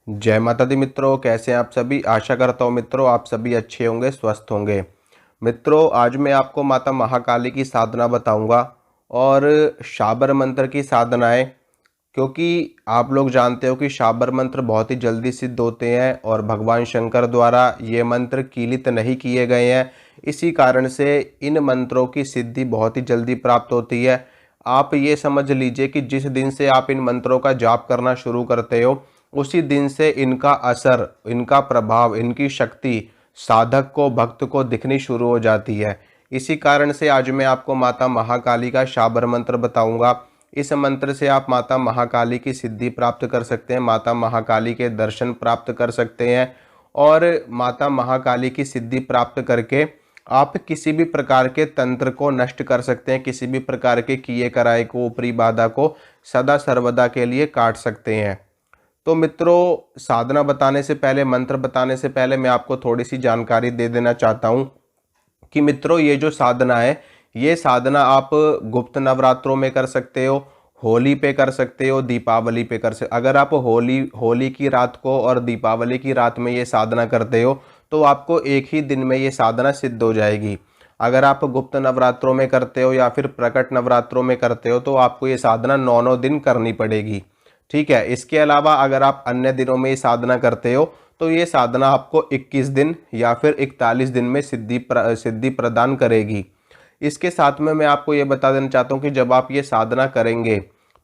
जय माता दी मित्रों, कैसे हैं आप सभी। आशा करता हूँ मित्रों आप सभी अच्छे होंगे, स्वस्थ होंगे। मित्रों, आज मैं आपको माता महाकाली की साधना बताऊंगा और शाबर मंत्र की साधनाएं, क्योंकि आप लोग जानते हो कि शाबर मंत्र बहुत ही जल्दी सिद्ध होते हैं और भगवान शंकर द्वारा ये मंत्र कीलित नहीं किए गए हैं। इसी कारण से इन मंत्रों की सिद्धि बहुत ही जल्दी प्राप्त होती है। आप ये समझ लीजिए कि जिस दिन से आप इन मंत्रों का जाप करना शुरू करते हो उसी दिन से इनका असर, इनका प्रभाव, इनकी शक्ति साधक को, भक्त को दिखनी शुरू हो जाती है। इसी कारण से आज मैं आपको माता महाकाली का शाबर मंत्र बताऊंगा। इस मंत्र से आप माता महाकाली की सिद्धि प्राप्त कर सकते हैं, माता महाकाली के दर्शन प्राप्त कर सकते हैं और माता महाकाली की सिद्धि प्राप्त करके आप किसी भी प्रकार के तंत्र को नष्ट कर सकते हैं, किसी भी प्रकार के किए कराए को, ऊपरी बाधा को सदा सर्वदा के लिए काट सकते हैं। तो मित्रों, साधना बताने से पहले, मंत्र बताने से पहले मैं आपको थोड़ी सी जानकारी दे देना चाहता हूँ कि मित्रों ये जो साधना है, ये साधना आप गुप्त नवरात्रों में कर सकते हो, होली पे कर सकते हो, दीपावली पे कर सकते। अगर आप होली की रात को और दीपावली की रात में ये साधना करते हो तो आपको एक ही दिन में ये साधना सिद्ध हो जाएगी। अगर आप गुप्त नवरात्रों में करते हो या फिर प्रकट नवरात्रों में करते हो तो आपको ये साधना 9 दिन करनी पड़ेगी। ठीक है। इसके अलावा अगर आप अन्य दिनों में ये साधना करते हो तो ये साधना आपको 21 दिन या फिर 41 दिन में सिद्धि प्रदान करेगी। इसके साथ में मैं आपको ये बता देना चाहता हूँ कि जब आप ये साधना करेंगे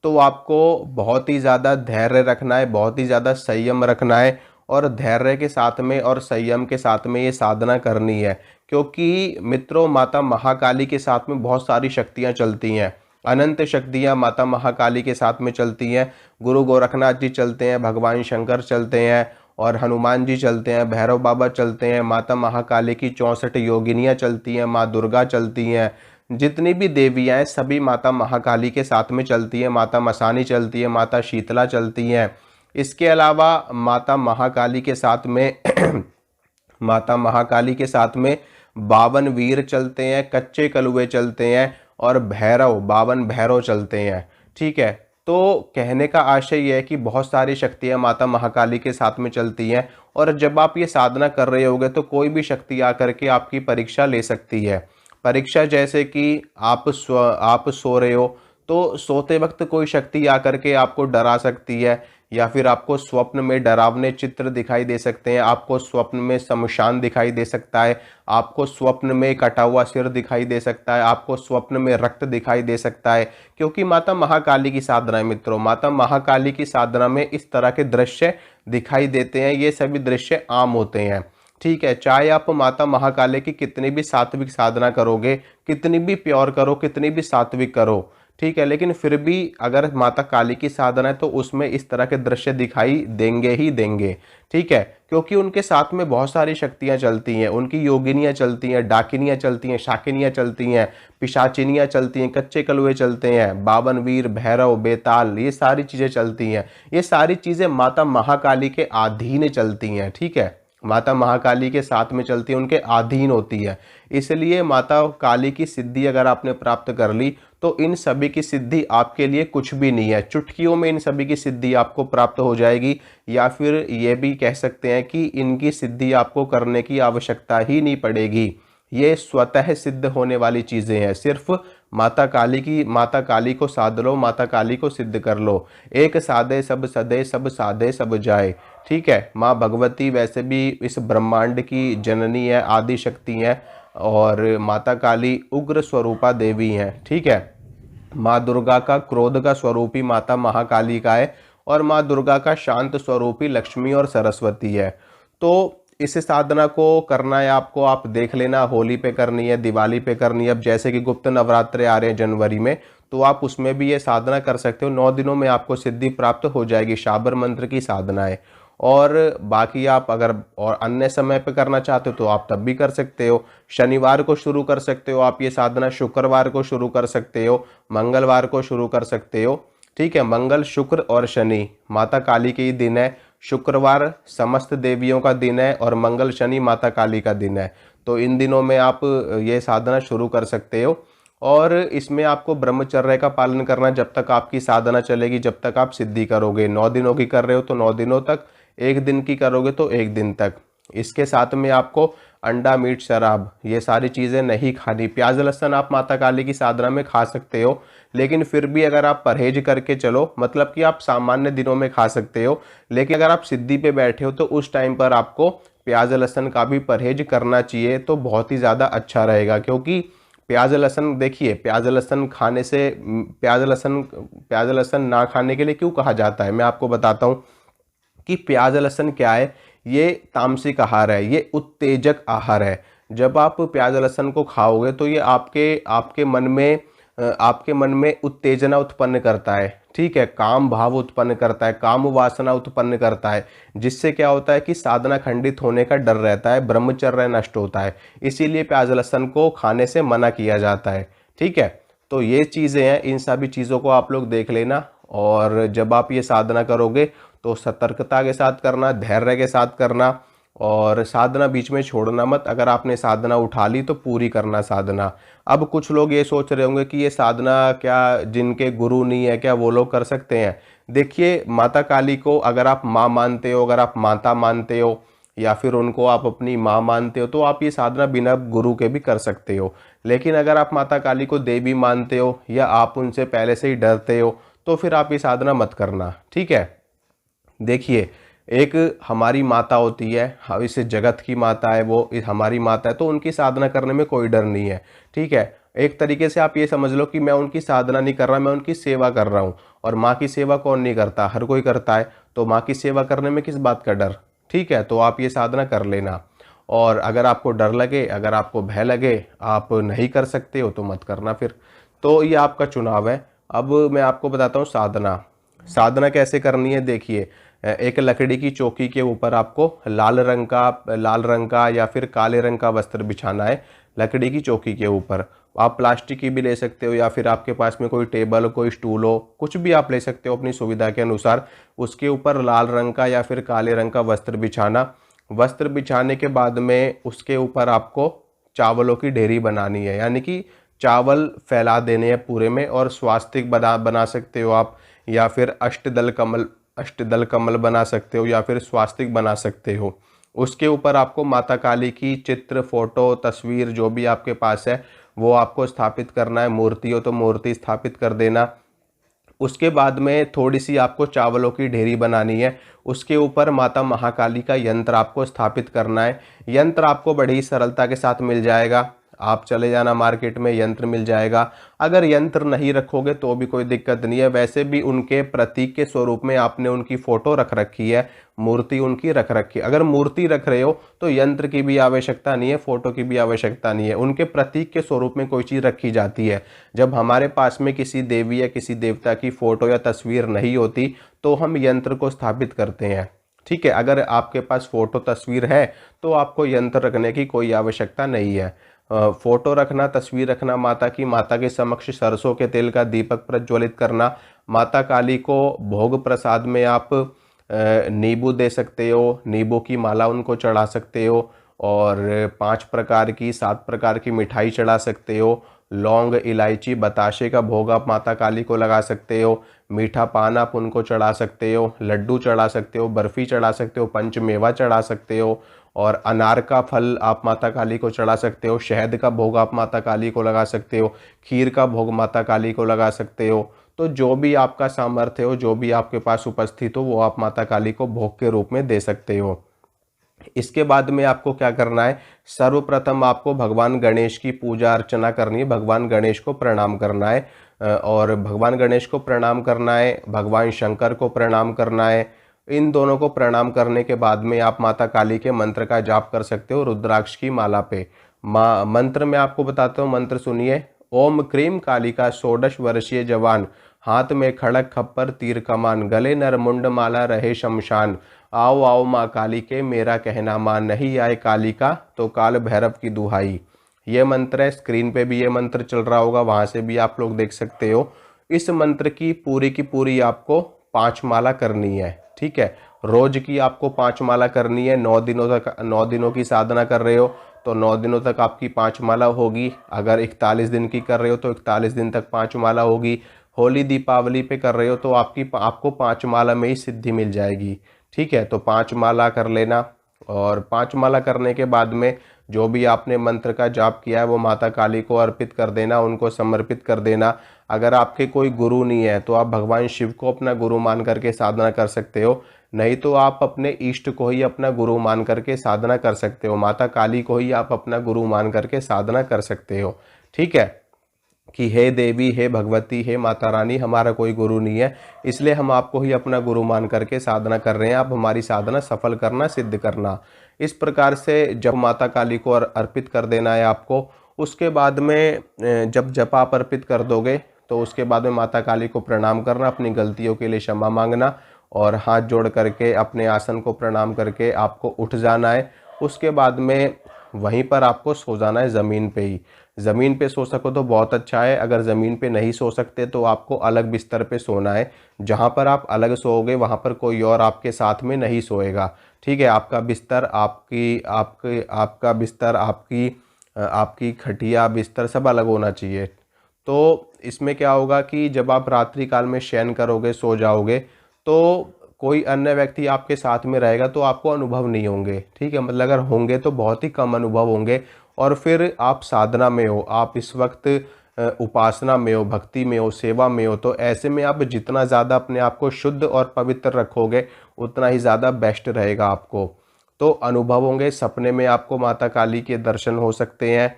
तो आपको बहुत ही ज़्यादा धैर्य रखना है, बहुत ही ज़्यादा संयम रखना है और धैर्य के साथ में और संयम के साथ में ये साधना करनी है। क्योंकि मित्रों, माता महाकाली के साथ में बहुत सारी शक्तियाँ चलती हैं, अनंत शक्तियाँ माता महाकाली के साथ में चलती हैं। गुरु गोरखनाथ जी चलते हैं, भगवान शंकर चलते हैं और हनुमान जी चलते हैं, भैरव बाबा चलते हैं, माता महाकाली की 64 योगिनियाँ चलती हैं, माँ दुर्गा चलती हैं, जितनी भी देवियाँ हैं सभी माता महाकाली के साथ में चलती हैं। माता मसानी चलती है, माता शीतला चलती हैं। इसके अलावा माता महाकाली के साथ में माता महाकाली के साथ में 52 वीर चलते हैं, कच्चे कलुए चलते हैं और भैरव, 52 भैरव चलते हैं। ठीक है। तो कहने का आशय यह है कि बहुत सारी शक्तियाँ माता महाकाली के साथ में चलती हैं और जब आप ये साधना कर रहे होगे तो कोई भी शक्ति आकर के आपकी परीक्षा ले सकती है। परीक्षा जैसे कि आप सो रहे हो तो सोते वक्त कोई शक्ति आकर के आपको डरा सकती है या फिर आपको स्वप्न में डरावने चित्र दिखाई दे सकते हैं, आपको स्वप्न में शमशान दिखाई दे सकता है, आपको स्वप्न में कटा हुआ सिर दिखाई दे सकता है, आपको स्वप्न में रक्त दिखाई दे सकता है। क्योंकि माता महाकाली की साधना है मित्रों, माता महाकाली की साधना में इस तरह के दृश्य दिखाई देते हैं। ये सभी दृश्य आम होते हैं। ठीक है। चाहे आप माता महाकाली की कितनी भी सात्विक साधना करोगे, कितनी भी प्योर करो, कितनी भी सात्विक करो, ठीक है, लेकिन फिर भी अगर माता काली की साधना है तो उसमें इस तरह के दृश्य दिखाई देंगे ही देंगे। ठीक है। क्योंकि उनके साथ में बहुत सारी शक्तियां चलती हैं, उनकी योगिनियां चलती हैं, डाकिनियां चलती हैं, शाकिनियां चलती हैं, पिशाचिनियां चलती हैं, कच्चे कलुए चलते हैं, 52 वीर, भैरव, बेताल, ये सारी चीजें चलती हैं। ये सारी चीजें माता महाकाली के अधीन चलती हैं। ठीक है। माता महाकाली के साथ में चलती है, उनके अधीन होती है। इसलिए माता काली की सिद्धि अगर आपने प्राप्त कर ली तो इन सभी की सिद्धि आपके लिए कुछ भी नहीं है, चुटकियों में इन सभी की सिद्धि आपको प्राप्त हो जाएगी। या फिर ये भी कह सकते हैं कि इनकी सिद्धि आपको करने की आवश्यकता ही नहीं पड़ेगी। ये स्वतः सिद्ध होने वाली चीज़ें हैं। सिर्फ माता काली को साध लो, माता काली को सिद्ध कर लो। एक साधे सब सदे, सब साधे सब जाए। ठीक है। माँ भगवती वैसे भी इस ब्रह्मांड की जननी है, आदि शक्ति है और माता काली उग्र स्वरूपा देवी हैं। ठीक है। माँ दुर्गा का क्रोध का स्वरूप ही माता महाकाली का है और माँ दुर्गा का शांत स्वरूप ही लक्ष्मी और सरस्वती है। तो इस साधना को करना है आपको, आप देख लेना, होली पे करनी है, दिवाली पे करनी है। अब जैसे कि गुप्त नवरात्रे आ रहे हैं जनवरी में, तो आप उसमें भी ये साधना कर सकते हो। 9 दिनों में आपको सिद्धि प्राप्त हो जाएगी। शाबर मंत्र की साधना है। और बाकी आप अगर और अन्य समय पे करना चाहते हो तो आप तब भी कर सकते हो। शनिवार को शुरू कर सकते हो आप ये साधना, शुक्रवार को शुरू कर सकते हो, मंगलवार को शुरू कर सकते हो। ठीक है। मंगल, शुक्र और शनि माता काली के ही दिन है। शुक्रवार समस्त देवियों का दिन है और मंगल शनि माता काली का दिन है। तो इन दिनों में आप ये साधना शुरू कर सकते हो और इसमें आपको ब्रह्मचर्य का पालन करना जब तक आपकी साधना चलेगी, जब तक आप सिद्धि करोगे। 9 दिनों की कर रहे हो तो 9 दिनों तक, एक दिन की करोगे तो एक दिन तक। इसके साथ में आपको अंडा, मीट, शराब, ये सारी चीज़ें नहीं खानी। प्याज लहसुन आप माता काली की साधना में खा सकते हो, लेकिन फिर भी अगर आप परहेज करके चलो, मतलब कि आप सामान्य दिनों में खा सकते हो, लेकिन अगर आप सिद्धि पे बैठे हो तो उस टाइम पर आपको प्याज लहसुन का भी परहेज करना चाहिए, तो बहुत ही ज़्यादा अच्छा रहेगा। क्योंकि प्याज लहसुन, देखिए प्याज लहसुन खाने से, प्याज लहसुन ना खाने के लिए क्यों कहा जाता है, मैं आपको बताता हूँ कि प्याज लहसुन क्या है। ये तामसिक आहार है, ये उत्तेजक आहार है। जब आप प्याज लहसुन को खाओगे तो ये आपके आपके मन में उत्तेजना उत्पन्न करता है, ठीक है, काम भाव उत्पन्न करता है, काम वासना उत्पन्न करता है, जिससे क्या होता है कि साधना खंडित होने का डर रहता है, ब्रह्मचर्य नष्ट होता है। इसीलिए प्याज लहसुन को खाने से मना किया जाता है, ठीक है। तो ये चीज़ें हैं, इन सभी चीज़ों को आप लोग देख लेना। और जब आप ये साधना करोगे तो सतर्कता के साथ करना, धैर्य के साथ करना, और साधना बीच में छोड़ना मत। अगर आपने साधना उठा ली तो पूरी करना साधना। अब कुछ लोग ये सोच रहे होंगे कि ये साधना क्या जिनके गुरु नहीं है क्या वो लोग कर सकते हैं। देखिए माता काली को अगर आप माँ मानते हो, अगर आप माता मानते हो, या फिर उनको आप अपनी माँ मानते हो, तो आप ये साधना बिना गुरु के भी कर सकते हो। लेकिन अगर आप माता काली को देवी मानते हो या आप उनसे पहले से ही डरते हो, तो फिर आप ये साधना मत करना, ठीक है। देखिए एक हमारी माता होती है, इस जगत की माता है, वो हमारी माता है, तो उनकी साधना करने में कोई डर नहीं है, ठीक है। एक तरीके से आप ये समझ लो कि मैं उनकी साधना नहीं कर रहा, मैं उनकी सेवा कर रहा हूँ। और माँ की सेवा कौन नहीं करता, हर कोई करता है। तो माँ की सेवा करने में किस बात का डर, ठीक है। तो आप ये साधना कर लेना। और अगर आपको डर लगे, अगर आपको भय लगे, आप नहीं कर सकते हो तो मत करना फिर। तो ये आपका चुनाव है। अब मैं आपको बताता हूँ साधना। साधना कैसे करनी है, देखिए एक लकड़ी की चौकी के ऊपर आपको लाल रंग का या फिर काले रंग का वस्त्र बिछाना है लकड़ी की चौकी के ऊपर। आप प्लास्टिक की भी ले सकते हो, या फिर आपके पास में कोई टेबल, कोई स्टूल हो, कुछ भी आप ले सकते हो अपनी सुविधा के अनुसार। उसके ऊपर लाल रंग का या फिर काले रंग का वस्त्र बिछाना। वस्त्र बिछाने के बाद में उसके ऊपर आपको चावलों की ढेरी बनानी है, यानी कि चावल फैला देने हैं पूरे में। और स्वास्तिक बना सकते हो आप, या फिर अष्टदल कमल बना सकते हो, या फिर स्वास्तिक बना सकते हो। उसके ऊपर आपको माता काली की चित्र, फोटो, तस्वीर जो भी आपके पास है वो आपको स्थापित करना है। मूर्ति हो तो मूर्ति स्थापित कर देना। उसके बाद में थोड़ी सी आपको चावलों की ढेरी बनानी है। उसके ऊपर माता महाकाली का यंत्र आपको स्थापित करना है। यंत्र आपको बड़ी ही सरलता के साथ मिल जाएगा, आप चले जाना मार्केट में, यंत्र मिल जाएगा। अगर यंत्र नहीं रखोगे तो भी कोई दिक्कत नहीं है। वैसे भी उनके प्रतीक के स्वरूप में आपने उनकी फोटो रख रखी है, मूर्ति उनकी रख रखी है। अगर मूर्ति रख रहे हो तो यंत्र की भी आवश्यकता नहीं है, फोटो की भी आवश्यकता नहीं है। उनके प्रतीक के स्वरूप में कोई चीज़ रखी जाती है। जब हमारे पास में किसी देवी या किसी देवता की फोटो या तस्वीर नहीं होती तो हम यंत्र को स्थापित करते हैं, ठीक है। अगर आपके पास फोटो तस्वीर है तो आपको यंत्र रखने की कोई आवश्यकता नहीं है। फोटो रखना, तस्वीर रखना माता की, माता के समक्ष सरसों के तेल का दीपक प्रज्वलित करना। माता काली को भोग प्रसाद में आप नींबू दे सकते हो, नींबू की माला उनको चढ़ा सकते हो, और 5 प्रकार की 7 प्रकार की मिठाई चढ़ा सकते हो। लौंग, इलायची, बताशे का भोग आप माता काली को लगा सकते हो। मीठा पान आप उनको चढ़ा सकते हो, लड्डू चढ़ा सकते हो, बर्फ़ी चढ़ा सकते हो, पंचमेवा चढ़ा सकते हो, और अनार का फल आप माता काली को चढ़ा सकते हो। शहद का भोग आप माता काली को लगा सकते हो। खीर का भोग माता काली को लगा सकते हो। तो जो भी आपका सामर्थ्य हो, जो भी आपके पास उपस्थित हो, वो आप माता काली को भोग के रूप में दे सकते हो। इसके बाद में आपको क्या करना है, सर्वप्रथम आपको भगवान गणेश की पूजा अर्चना करनी है, भगवान गणेश को प्रणाम करना है। और भगवान गणेश को प्रणाम करना है, भगवान शंकर को प्रणाम करना है। इन दोनों को प्रणाम करने के बाद में आप माता काली के मंत्र का जाप कर सकते हो रुद्राक्ष की माला पे। मंत्र मैं आपको बताता हूँ, मंत्र सुनिए। ओम क्रीम कालिका 16 वर्षीय जवान, हाथ में खड़क खप्पर तीर कमान, गले नर मुंड माला रहे शमशान। आओ आओ माँ काली के मेरा कहना मान, नहीं आए कालिका तो काल भैरव की दुहाई। ये मंत्र है, स्क्रीन पे भी ये मंत्र चल रहा होगा, वहाँ से भी आप लोग देख सकते हो। इस मंत्र की पूरी आपको 5 माला करनी है, ठीक है। रोज की आपको 5 माला करनी है। 9 दिनों तक, 9 दिनों की साधना कर रहे हो तो 9 दिनों तक आपकी 5 माला होगी। अगर 41 दिन की कर रहे हो तो 41 दिन तक 5 माला होगी। होली दीपावली पे कर रहे हो तो आपको 5 माला में ही सिद्धि मिल जाएगी, ठीक है, तो 5 माला कर लेना। और 5 माला करने के बाद में जो भी आपने मंत्र का जाप किया है वो माता काली को अर्पित कर देना, उनको समर्पित कर देना। अगर आपके कोई गुरु नहीं है तो आप भगवान शिव को अपना गुरु मान करके साधना कर सकते हो, नहीं तो आप अपने इष्ट को ही अपना गुरु मान करके साधना कर सकते हो, माता काली को ही आप अपना गुरु मान करके साधना कर सकते हो। ठीक है, कि हे देवी, हे भगवती, हे माता रानी, हमारा कोई गुरु नहीं है, इसलिए हम आपको ही अपना गुरु मान करके साधना कर रहे हैं, आप हमारी साधना सफल करना, सिद्ध करना। इस प्रकार से जब माता काली को अर्पित कर देना है आपको। उसके बाद में जब जप आप अर्पित कर दोगे तो उसके बाद में माता काली को प्रणाम करना, अपनी गलतियों के लिए क्षमा मांगना और हाथ जोड़ करके अपने आसन को प्रणाम करके आपको उठ जाना है। उसके बाद में वहीं पर आपको सो जाना है, ज़मीन पे ही। ज़मीन पे सो सको तो बहुत अच्छा है, अगर ज़मीन पे नहीं सो सकते तो आपको अलग बिस्तर पे सोना है। जहाँ पर आप अलग सोओगे वहाँ पर कोई और आपके साथ में नहीं सोएगा। ठीक है, आपका बिस्तर, आपका बिस्तर, आपकी खटिया, बिस्तर सब अलग होना चाहिए। तो इसमें क्या होगा कि जब आप रात्रि काल में शयन करोगे, सो जाओगे, तो कोई अन्य व्यक्ति आपके साथ में रहेगा तो आपको अनुभव नहीं होंगे। ठीक है, मतलब अगर होंगे तो बहुत ही कम अनुभव होंगे। और फिर आप साधना में हो, आप इस वक्त उपासना में हो, भक्ति में हो, सेवा में हो, तो ऐसे में आप जितना ज़्यादा अपने आप को शुद्ध और पवित्र रखोगे उतना ही ज़्यादा बेस्ट रहेगा आपको। तो अनुभव होंगे, सपने में आपको माता काली के दर्शन हो सकते हैं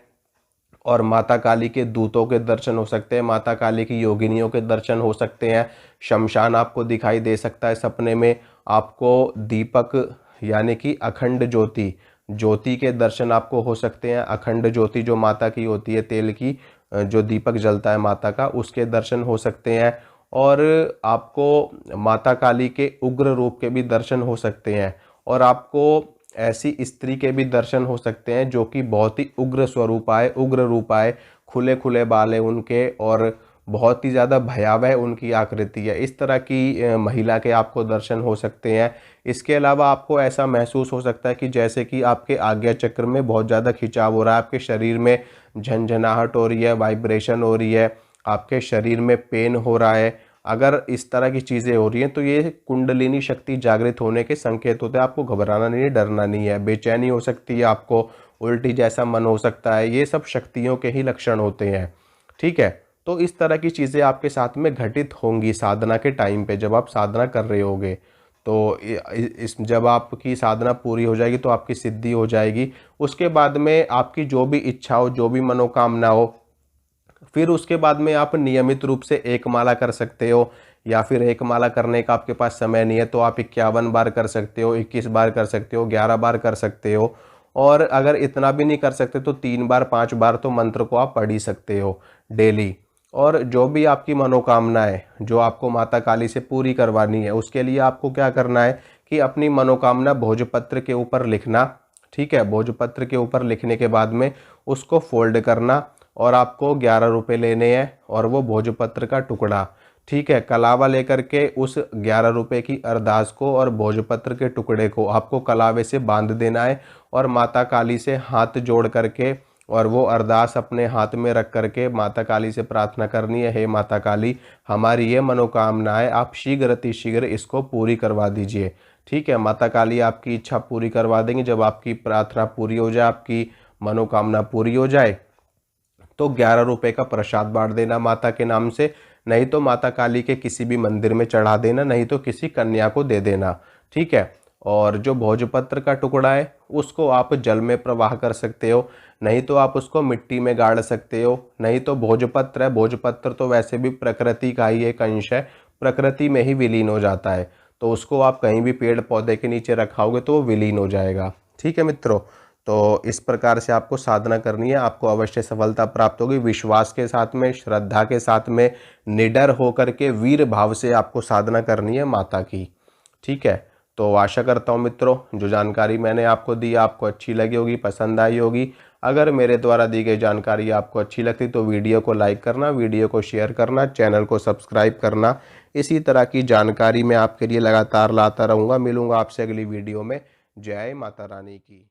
और माता काली के दूतों के दर्शन हो सकते हैं, माता काली की योगिनियों के दर्शन हो सकते हैं। शमशान आपको दिखाई दे सकता है सपने में। आपको दीपक यानी कि अखंड ज्योति के दर्शन आपको हो सकते हैं। अखंड ज्योति जो माता की होती है, तेल की जो दीपक जलता है माता का, उसके दर्शन हो सकते हैं। और आपको माता काली के उग्र रूप के भी दर्शन हो सकते हैं। और आपको ऐसी स्त्री के भी दर्शन हो सकते हैं जो कि बहुत ही उग्र रूप आए, खुले खुले बाल है उनके और बहुत ही ज़्यादा भयावह उनकी आकृति है। इस तरह की महिला के आपको दर्शन हो सकते हैं। इसके अलावा आपको ऐसा महसूस हो सकता है कि जैसे कि आपके आज्ञा चक्र में बहुत ज़्यादा खिंचाव हो रहा है, आपके शरीर में झंझनाहट हो रही है, वाइब्रेशन हो रही है, आपके शरीर में पेन हो रहा है। अगर इस तरह की चीज़ें हो रही हैं तो ये कुंडलिनी शक्ति जागृत होने के संकेत होते हैं। आपको घबराना नहीं है, डरना नहीं है। बेचैनी हो सकती है, आपको उल्टी जैसा मन हो सकता है, ये सब शक्तियों के ही लक्षण होते हैं। ठीक है, तो इस तरह की चीज़ें आपके साथ में घटित होंगी साधना के टाइम पे, जब आप साधना कर रहे होगे। तो जब आपकी साधना पूरी हो जाएगी तो आपकी सिद्धि हो जाएगी। उसके बाद में आपकी जो भी इच्छा हो, जो भी मनोकामना हो, फिर उसके बाद में आप नियमित रूप से एक माला कर सकते हो। या फिर एक माला करने का आपके पास समय नहीं है तो आप 51 बार कर सकते हो, 21 बार कर सकते हो, 11 बार कर सकते हो। और अगर इतना भी नहीं कर सकते तो 3 बार 5 बार तो मंत्र को आप पढ़ ही सकते हो डेली। और जो भी आपकी मनोकामना है जो आपको माता काली से पूरी करवानी है, उसके लिए आपको क्या करना है कि अपनी मनोकामना भोजपत्र के ऊपर लिखना। ठीक है, भोजपत्र के ऊपर लिखने के बाद में उसको फोल्ड करना और आपको 11 रुपये लेने हैं और वो भोजपत्र का टुकड़ा, ठीक है, कलावा लेकर के उस 11 रुपये की अरदास को और भोजपत्र के टुकड़े को आपको कलावे से बांध देना है और माता काली से हाथ जोड़ करके और वो अरदास अपने हाथ में रख करके माता काली से प्रार्थना करनी है, हे माता काली, हमारी ये मनोकामना है, आप शीघ्र अतिशीघ्र इसको पूरी करवा दीजिए। ठीक है, माता काली आपकी इच्छा पूरी करवा देंगे। जब आपकी प्रार्थना पूरी हो जाए, आपकी मनोकामना पूरी हो जाए तो 11 रुपये का प्रसाद बांट देना माता के नाम से, नहीं तो माता काली के किसी भी मंदिर में चढ़ा देना, नहीं तो किसी कन्या को दे देना। ठीक है, और जो भोजपत्र का टुकड़ा है उसको आप जल में प्रवाह कर सकते हो, नहीं तो आप उसको मिट्टी में गाड़ सकते हो। नहीं तो भोजपत्र है, भोजपत्र तो वैसे भी प्रकृति का ही एक अंश है, प्रकृति में ही विलीन हो जाता है, तो उसको आप कहीं भी पेड़ पौधे के नीचे रखाओगे तो वो विलीन हो जाएगा। ठीक है मित्रों, तो इस प्रकार से आपको साधना करनी है, आपको अवश्य सफलता प्राप्त होगी। विश्वास के साथ में, श्रद्धा के साथ में, निडर होकर के वीर भाव से आपको साधना करनी है माता की। ठीक है, तो आशा करता हूँ मित्रों जो जानकारी मैंने आपको दी आपको अच्छी लगी होगी, पसंद आई होगी। अगर मेरे द्वारा दी गई जानकारी आपको अच्छी लगती तो वीडियो को लाइक करना, वीडियो को शेयर करना, चैनल को सब्सक्राइब करना। इसी तरह की जानकारी मैं आपके लिए लगातार लाता रहूँगा। मिलूँगा आपसे अगली वीडियो में। जय माता रानी की।